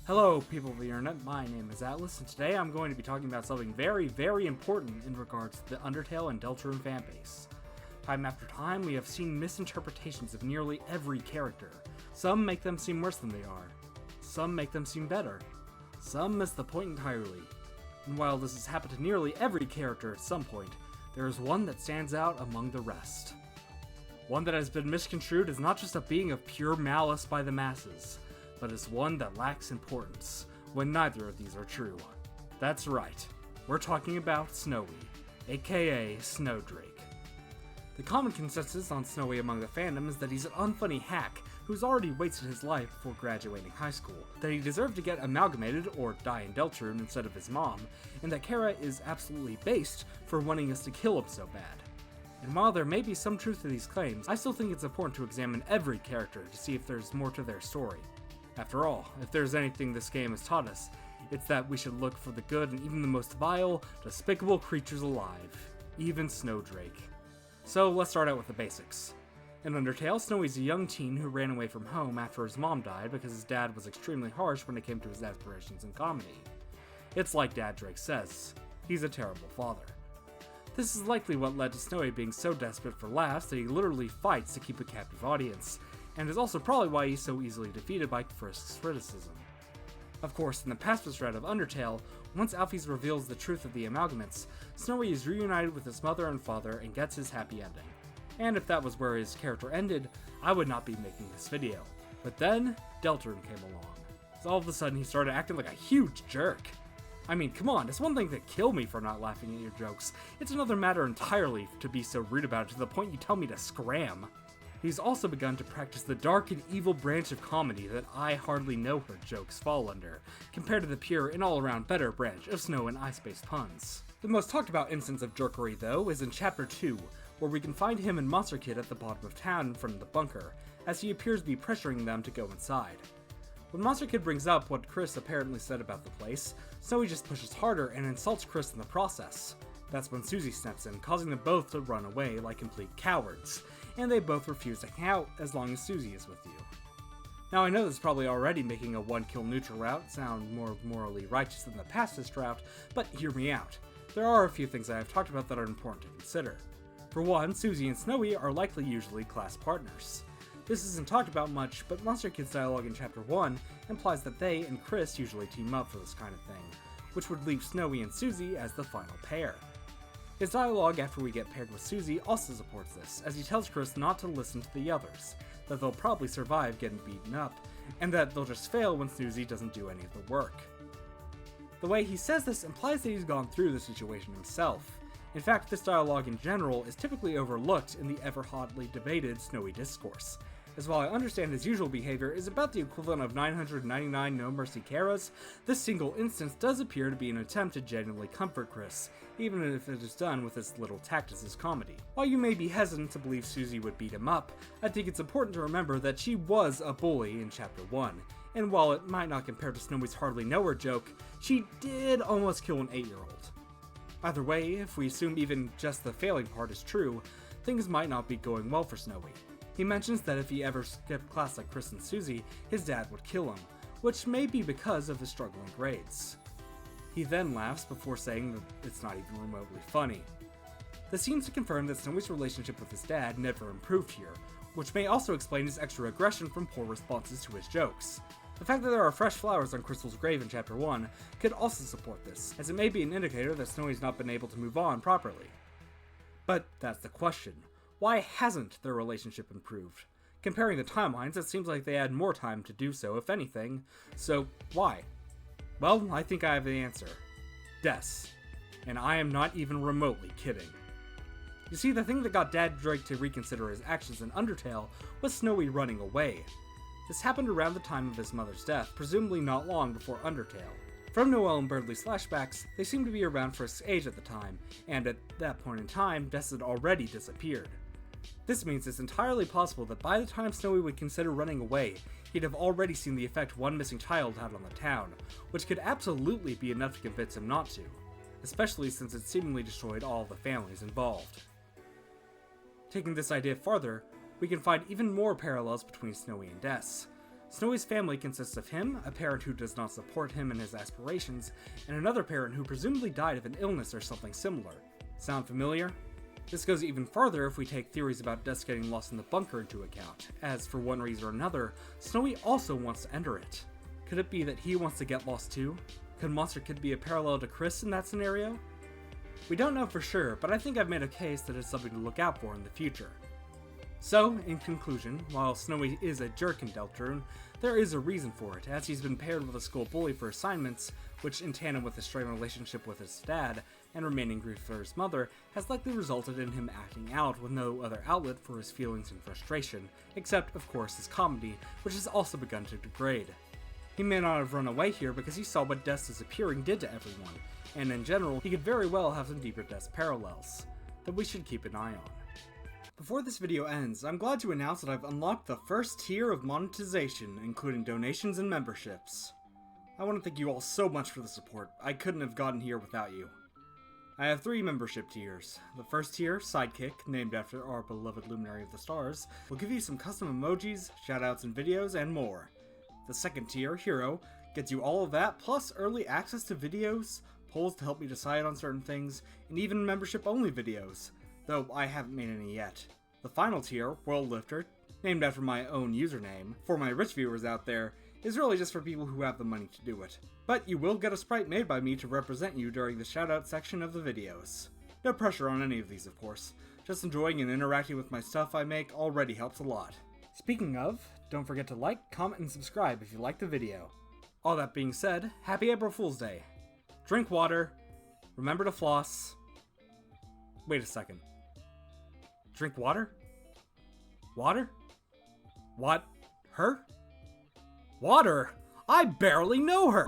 Hello, people of the internet, my name is Atlas, and today I'm going to be talking about something very, very important in regards to the Undertale and Deltarune fanbase. Time after time, we have seen misinterpretations of nearly every character. Some make them seem worse than they are. Some make them seem better. Some miss the point entirely. And while this has happened to nearly every character at some point, there is one that stands out among the rest. One that has been misconstrued as not just a being of pure malice by the masses, but as one that lacks importance, when neither of these are true. That's right, we're talking about Snowy, aka Snowdrake. The common consensus on Snowy among the fandom is that he's an unfunny hack who's already wasted his life before graduating high school, that he deserved to get amalgamated or die in Deltarune instead of his mom, and that Kara is absolutely based for wanting us to kill him so bad. And while there may be some truth to these claims, I still think it's important to examine every character to see if there's more to their story. After all, if there's anything this game has taught us, it's that we should look for the good in even the most vile, despicable creatures alive, even Snowdrake. So let's start out with the basics. In Undertale, Snowy's a young teen who ran away from home after his mom died because his dad was extremely harsh when it came to his aspirations in comedy. It's like Dad Drake says, he's a terrible father. This is likely what led to Snowy being so desperate for laughs that he literally fights to keep a captive audience, and is also probably why he's so easily defeated by Frisk's criticism. Of course, in the pacifist route of Undertale, once Alphys reveals the truth of the amalgamates, Snowy is reunited with his mother and father and gets his happy ending. And if that was where his character ended, I would not be making this video. But then, Deltarune came along. So all of a sudden he started acting like a huge jerk. I mean, come on, it's one thing to kill me for not laughing at your jokes. It's another matter entirely to be so rude about it to the point you tell me to scram. He's also begun to practice the dark and evil branch of comedy that I hardly know her jokes fall under, compared to the pure and all-around better branch of snow and ice-based puns. The most talked about instance of jerkery, though, is in Chapter 2, where we can find him and Monster Kid at the bottom of town in front of the bunker, as he appears to be pressuring them to go inside. When Monster Kid brings up what Chris apparently said about the place, Snowy just pushes harder and insults Chris in the process. That's when Susie steps in, causing them both to run away like complete cowards, and they both refuse to hang out as long as Susie is with you. Now I know this is probably already making a one-kill neutral route sound more morally righteous than the pacifist route, but hear me out. There are a few things I have talked about that are important to consider. For one, Susie and Snowy are likely usually class partners. This isn't talked about much, but Monster Kid's dialogue in Chapter 1 implies that they and Chris usually team up for this kind of thing, which would leave Snowy and Susie as the final pair. His dialogue after we get paired with Susie also supports this, as he tells Chris not to listen to the others, that they'll probably survive getting beaten up, and that they'll just fail when Susie doesn't do any of the work. The way he says this implies that he's gone through the situation himself. In fact, this dialogue in general is typically overlooked in the ever-hotly debated Snowy discourse, as while I understand his usual behavior is about the equivalent of 999 No Mercy Karas, this single instance does appear to be an attempt to genuinely comfort Chris, even if it is done with as little tact as his comedy. While you may be hesitant to believe Susie would beat him up, I think it's important to remember that she was a bully in Chapter 1, and while it might not compare to Snowy's hardly know her joke, she did almost kill an 8-year-old. Either way, if we assume even just the failing part is true, things might not be going well for Snowy. He mentions that if he ever skipped class like Chris and Susie, his dad would kill him, which may be because of his struggling grades. He then laughs before saying that it's not even remotely funny. This seems to confirm that Snowy's relationship with his dad never improved here, which may also explain his extra aggression from poor responses to his jokes. The fact that there are fresh flowers on Crystal's grave in Chapter 1 could also support this, as it may be an indicator that Snowy's not been able to move on properly. But that's the question. Why hasn't their relationship improved? Comparing the timelines, it seems like they had more time to do so, if anything, so why? Well, I think I have the answer. Des. And I am not even remotely kidding. You see, the thing that got Dad Drake to reconsider his actions in Undertale was Snowy running away. This happened around the time of his mother's death, presumably not long before Undertale. From Noelle and Berdly's flashbacks, they seem to be around Frisk's age at the time, and at that point in time, Des had already disappeared. This means it's entirely possible that by the time Snowy would consider running away, he'd have already seen the effect one missing child had on the town, which could absolutely be enough to convince him not to, especially since it seemingly destroyed all of the families involved. Taking this idea farther, we can find even more parallels between Snowy and Des. Snowy's family consists of him, a parent who does not support him in his aspirations, and another parent who presumably died of an illness or something similar. Sound familiar? This goes even farther if we take theories about deaths getting lost in the bunker into account, as for one reason or another, Snowy also wants to enter it. Could it be that he wants to get lost too? Could Monster Kid be a parallel to Chris in that scenario? We don't know for sure, but I think I've made a case that it's something to look out for in the future. So, in conclusion, while Snowy is a jerk in Deltarune, there is a reason for it, as he's been paired with a school bully for assignments, which in tandem with his strained relationship with his dad, and remaining grief for his mother, has likely resulted in him acting out with no other outlet for his feelings and frustration, except, of course, his comedy, which has also begun to degrade. He may not have run away here because he saw what Death's disappearing did to everyone, and in general, he could very well have some deeper Death parallels that we should keep an eye on. Before this video ends, I'm glad to announce that I've unlocked the first tier of monetization, including donations and memberships. I want to thank you all so much for the support. I couldn't have gotten here without you. I have 3 membership tiers. The first tier, Sidekick, named after our beloved Luminary of the Stars, will give you some custom emojis, shoutouts and videos, and more. The second tier, Hero, gets you all of that, plus early access to videos, polls to help me decide on certain things, and even membership-only videos, though I haven't made any yet. The final tier, World Lifter, named after my own username, for my rich viewers out there, is really just for people who have the money to do it. But you will get a sprite made by me to represent you during the shoutout section of the videos. No pressure on any of these, of course. Just enjoying and interacting with my stuff I make already helps a lot. Speaking of, don't forget to like, comment, and subscribe if you liked the video. All that being said, happy April Fool's Day. Drink water, remember to floss. Wait a second. Drink water? Water? What? Her? Water? I barely know her!